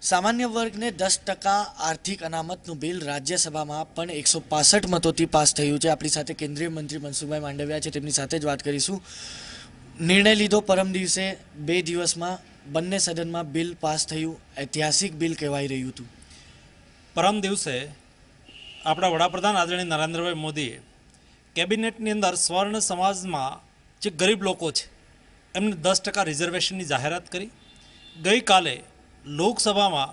સામાન્ય વર્ગને 10% આર્થિક અનામતનું બિલ રાજ્યસભામાં પણ 165 મતોથી પાસ થયું છે। આપણી સાથે કેન્દ્રીય મંત્રી મનસુખભાઈ માંડવિયા છે, તેમની સાથે જ વાત કરીશું। નિર્ણય લીધો પરમ દિવસે 2 દિવસમાં બંને સદનમાં બિલ પાસ થયું, ઐતિહાસિક બિલ કહેવાઈ રહ્યું હતું। પરમ દિવસે આપણા વડાપ્રધાન આદરણીય નરેન્દ્રભાઈ મોદીએ કેબિનેટની અંદર સ્વર્ણ સમાજમાં જે ગરીબ લોકો છે એમને 10% રિઝર્વેશનની જાહેરાત કરી। ગઈકાલે લોકસભામાં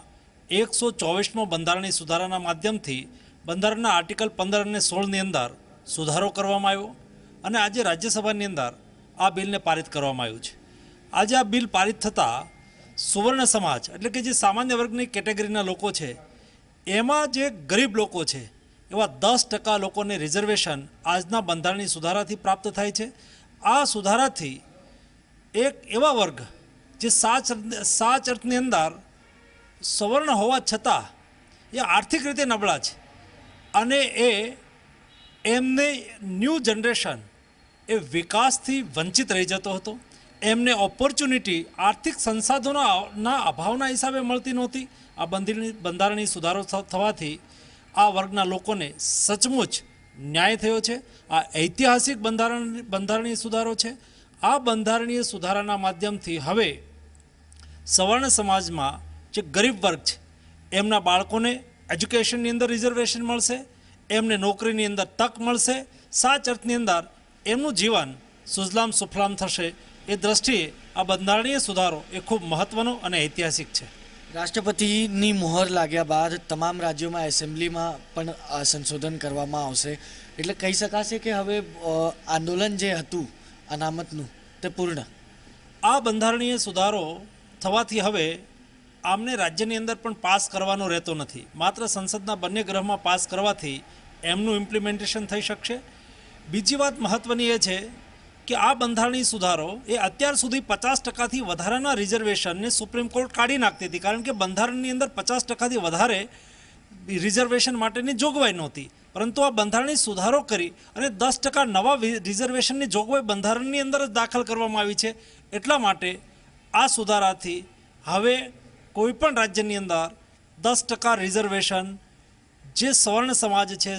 124મો બંધારણીય સુધારાના માધ્યમથી બંધારણના આર્ટિકલ 15 અને 16ની અંદર સુધારો કરવામાં આવ્યો અને આજે રાજ્યસભાની અંદર આ બિલને પારિત કરવામાં આવ્યું છે। આજે આ બિલ પારિત થતાં સુવર્ણ સમાજ એટલે કે જે સામાન્ય વર્ગની કેટેગરીના લોકો છે એમાં જે ગરીબ લોકો છે એવા 10% લોકોને રિઝર્વેશન આજના બંધારણીય સુધારાથી પ્રાપ્ત થાય છે। આ સુધારાથી એક એવા વર્ગ જે સાચ અર્થની અંદર સવર્ણ હોવા છતાં એ આર્થિક રીતે નબળા છે અને એમને ન્યૂ જનરેશન એ વિકાસથી વંચિત રહી જતો હતો। એમને ઓપોર્ચ્યુનિટી આર્થિક સંસાધનોના અભાવના હિસાબે મળતી નહોતી। આ બંધારણીય સુધારો થવાથી આ વર્ગના લોકોને સચમુચ ન્યાય થયો છે। આ ઐતિહાસિક બંધારણીય સુધારો છે। આ બંધારણીય સુધારાના માધ્યમથી હવે સવર્ણ સમાજમાં જે ગરીબ વર્ગ છે એમના બાળકોને એજ્યુકેશનની અંદર રિઝર્વેશન મળશે, એમને નોકરીની અંદર તક મળશે, સાચ અર્થની અંદર એમનું જીવન સુજલામ સુફલામ થશે। એ દ્રષ્ટિએ આ બંધારણીય સુધારો એ ખૂબ મહત્ત્વનો અને ઐતિહાસિક છે। રાષ્ટ્રપતિની મોહર લાગ્યા બાદ તમામ રાજ્યોમાં એસેમ્બલીમાં પણ સંશોધન કરવામાં આવશે, એટલે કહી શકાશે કે હવે આંદોલન જે હતું અનામતનું તે પૂર્ણ। આ બંધારણીય સુધારો થવાથી હવે આમને રાજ્યની અંદર પણ પાસ કરવાનો રહેતો નથી, માત્ર સંસદના બંને ગૃહમાં પાસ કરવાથી એમનું ઇમ્પ્લિમેન્ટેશન થઈ શકશે। બીજી વાત મહત્ત્વની એ છે કે આ બંધારણીય સુધારો એ અત્યાર સુધી 50%થી વધારાના રિઝર્વેશનને સુપ્રીમ કોર્ટ કાઢી નાખતી હતી, કારણ કે બંધારણની અંદર 50%થી વધારે રિઝર્વેશન માટેની જોગવાઈ નહોતી, પરંતુ આ બંધારણીય સુધારો કરી અને 10% નવા રિઝર્વેશનની જોગવાઈ બંધારણની અંદર જ દાખલ કરવામાં આવી છે। એટલા માટે આ સુધારાથી હવે કોઈપણ રાજ્યની અંદર 10% રિઝર્વેશન જે સવર્ણ સમાજ છે,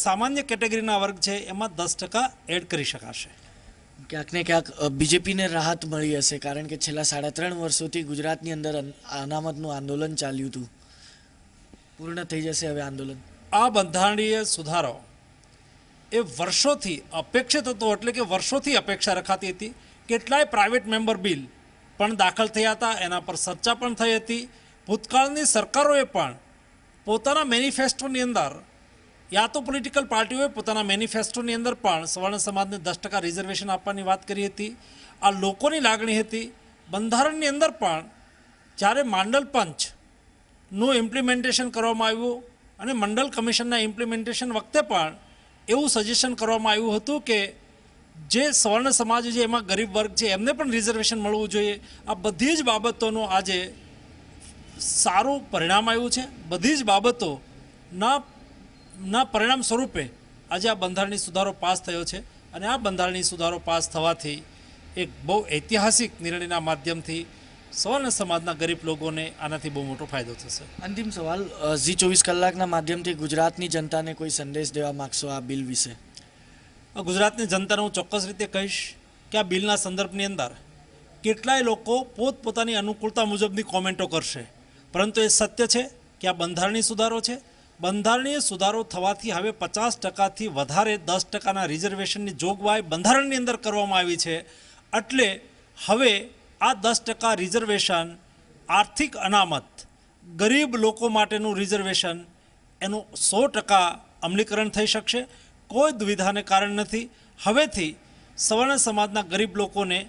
સામાન્ય કેટેગરીના વર્ગ છે એમાં 10% એડ કરી શકાશે। ક્યાંક ને ક્યાંક બીજેપીને રાહત મળી હશે, કારણ કે છેલ્લા 3.5 વર્ષોથી ગુજરાતની અંદર અનામતનું આંદોલન ચાલ્યું હતું, પૂર્ણ થઈ જશે હવે આંદોલન। આ બંધારણીય સુધારો એ વર્ષોથી અપેક્ષિત હતો, એટલે કે વર્ષોથી અપેક્ષા રખાતી હતી। કેટલાય પ્રાઇવેટ મેમ્બર બિલ પણ દાખલ થયા હતા, એના પર ચર્ચા પણ થઈ હતી। ભૂતકાળની સરકારોએ પણ પોતાના મેનિફેસ્ટોની અંદર યા તો પોલિટિકલ પાર્ટીઓએ પોતાના મેનિફેસ્ટોની અંદર પણ સવર્ણ સમાજને 10% રિઝર્વેશન આપવાની વાત કરી હતી। આ લોકોની લાગણી હતી। બંધારણની અંદર પણ જ્યારે માંડલ પંચનું ઇમ્પ્લિમેન્ટેશન કરવામાં આવ્યું અને મંડલ કમિશનના ઇમ્પ્લિમેન્ટેશન વખતે પણ એવું સજેશન કરવામાં આવ્યું હતું કે જે સવર્ણ સમાજ છે એમાં ગરીબ વર્ગ છે એમને પણ રિઝર્વેશન મળવું જોઈએ। આ બધી જ બાબતોનું આજે સારું પરિણામ આવ્યું છે। બધી જ બાબતોના પરિણામ સ્વરૂપે આજે આ બંધારણીય સુધારો પાસ થયો છે અને આ બંધારણીય સુધારો પાસ થવાથી એક બહુ ઐતિહાસિક નિર્ણયના માધ્યમથી સવર્ણ સમાજના ગરીબ લોકોને આનાથી બહુ મોટો ફાયદો થશે। અંતિમ સવાલ, ઝી 24 કલાકના માધ્યમથી ગુજરાતની જનતાને કોઈ સંદેશ દેવા માગશો આ બિલ વિશે? ગુજરાતની જનતાને હું ચોક્કસ રીતે કહીશ કે આ બિલના સંદર્ભની અંદર કેટલાય લોકો પોતપોતાની અનુકૂળતા મુજબની કોમેન્ટો કરશે, પરંતુ એ સત્ય છે કે આ બંધારણીય સુધારો છે। બંધારણીય સુધારો થવાથી હવે 50%થી વધારે 10%ના રિઝર્વેશનની જોગવાઈ બંધારણની અંદર કરવામાં આવી છે। એટલે હવે આ 10% રિઝર્વેશન આર્થિક અનામત ગરીબ લોકો માટેનું રિઝર્વેશન એનું 100% અમલીકરણ થઈ શકશે। કોઈ દુવિધાને કારણ નથી। હવેથી સવર્ણ સમાજના ગરીબ લોકોને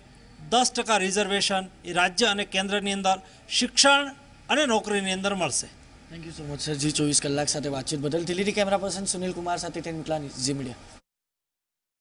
10% રિઝર્વેશન એ રાજ્ય અને કેન્દ્રની અંદર શિક્ષણ અને નોકરીની અંદર મળશે। Thank you so much sir, Zee 24 કલાક સાથે વાતચીત બદલ। દિલ્હીથી કેમેરા પર્સન સુનિલ કુમાર સાથે ટેન મિકલાની, ઝી મીડિયા।